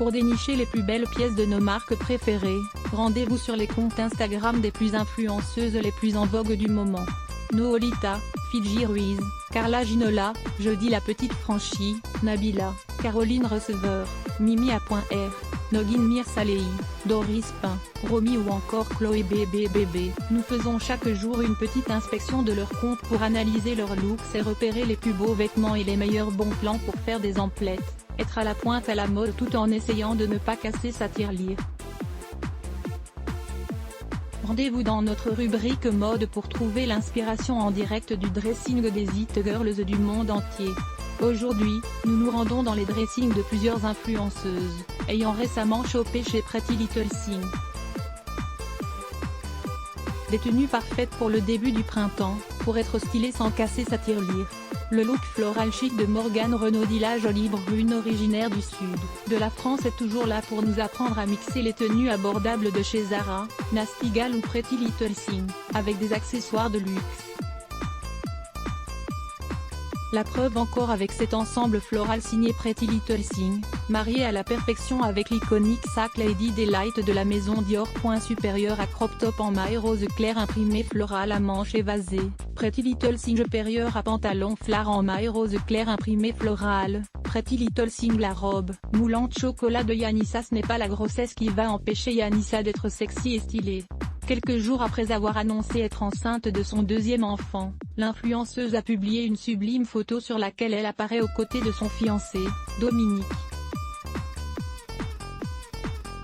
Pour dénicher les plus belles pièces de nos marques préférées, rendez-vous sur les comptes Instagram des plus influenceuses les plus en vogue du moment. Noolita, Fidji Ruiz, Carla Ginola, Jody la Petite Franchie, Nabila, Caroline Receveur, Mimi A.R, Nogin Mir Salehi, Doris Pin, Romy ou encore Chloé BBBB. Nous faisons chaque jour une petite inspection de leurs comptes pour analyser leurs looks et repérer les plus beaux vêtements et les meilleurs bons plans pour faire des emplettes, être à la pointe à la mode tout en essayant de ne pas casser sa tirelire. Rendez-vous dans notre rubrique mode pour trouver l'inspiration en direct du dressing des It Girls du monde entier. Aujourd'hui, nous nous rendons dans les dressings de plusieurs influenceuses, ayant récemment chopé chez Pretty Little Thing. Des tenues parfaites pour le début du printemps, pour être stylée sans casser sa tirelire. Le look floral chic de Morgane Renaud dit la jolie brune originaire du sud de la France est toujours là pour nous apprendre à mixer les tenues abordables de chez Zara, Nasty Gal ou Pretty Little Thing, avec des accessoires de luxe. La preuve encore avec cet ensemble floral signé Pretty Little Thing, marié à la perfection avec l'iconique sac Lady Delight de la maison Dior. Supérieur à crop top en maille rose clair imprimé floral à manches évasées, Pretty Little Thing supérieur à pantalon flare en maille rose clair imprimé floral, Pretty Little Thing la robe moulante chocolat de Yanissa. Ce n'est pas la grossesse qui va empêcher Yanissa d'être sexy et stylée. Quelques jours après avoir annoncé être enceinte de son deuxième enfant, l'influenceuse a publié une sublime photo sur laquelle elle apparaît aux côtés de son fiancé, Dominique.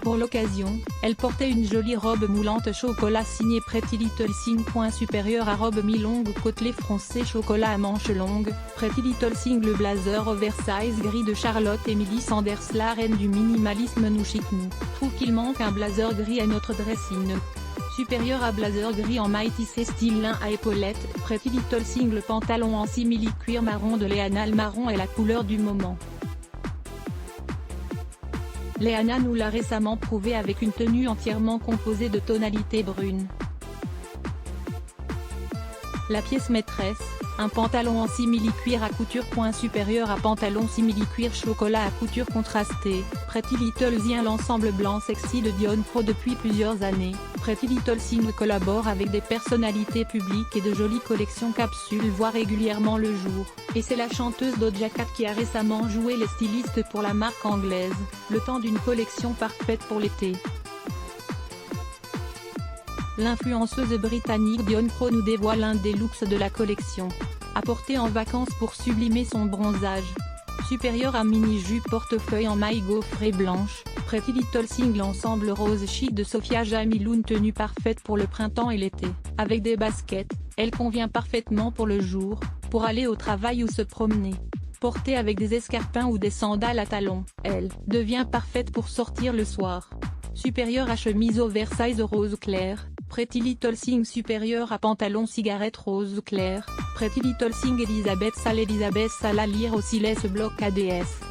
Pour l'occasion, elle portait une jolie robe moulante chocolat signée Pretty Little Thing. Supérieure à robe mi-longue côtelée froncée chocolat à manches longues, Pretty Little Thing le blazer oversize gris de Charlotte Emily Sanders. La reine du minimalisme nous chic nous trouve qu'il manque un blazer gris à notre dressing. Supérieur à blazer gris en maille tissé style lin à épaulettes, Pretty Little Thing le pantalon en simili-cuir marron de Léana. Le marron est la couleur du moment. Léana nous l'a récemment prouvé avec une tenue entièrement composée de tonalités brunes. La pièce maîtresse, un pantalon en simili-cuir à couture. Supérieur à pantalon simili-cuir chocolat à couture contrastée, Pretty Little Thing. L'ensemble blanc sexy de Dion Pro. Depuis plusieurs années, Pretty Little Thing collabore avec des personnalités publiques et de jolies collections capsules voient régulièrement le jour, et c'est la chanteuse Doja Cat qui a récemment joué les stylistes pour la marque anglaise, le temps d'une collection parfaite pour l'été. L'influenceuse britannique Dion Pro nous dévoile l'un des looks de la collection, à porter en vacances pour sublimer son bronzage. Supérieur à mini-jupe portefeuille en maille gaufrée blanche, Pretty Little Thing. L'ensemble rose chic de Sophia Jamiloun. Tenue parfaite pour le printemps et l'été, avec des baskets, elle convient parfaitement pour le jour, pour aller au travail ou se promener. Portée avec des escarpins ou des sandales à talons, elle devient parfaite pour sortir le soir. Supérieur à chemise oversize rose clair, Pretty Little Thing. Supérieur à pantalon cigarette rose clair, Pretty Little Thing. Elisabeth Sala lire aussi laisse bloc ADS.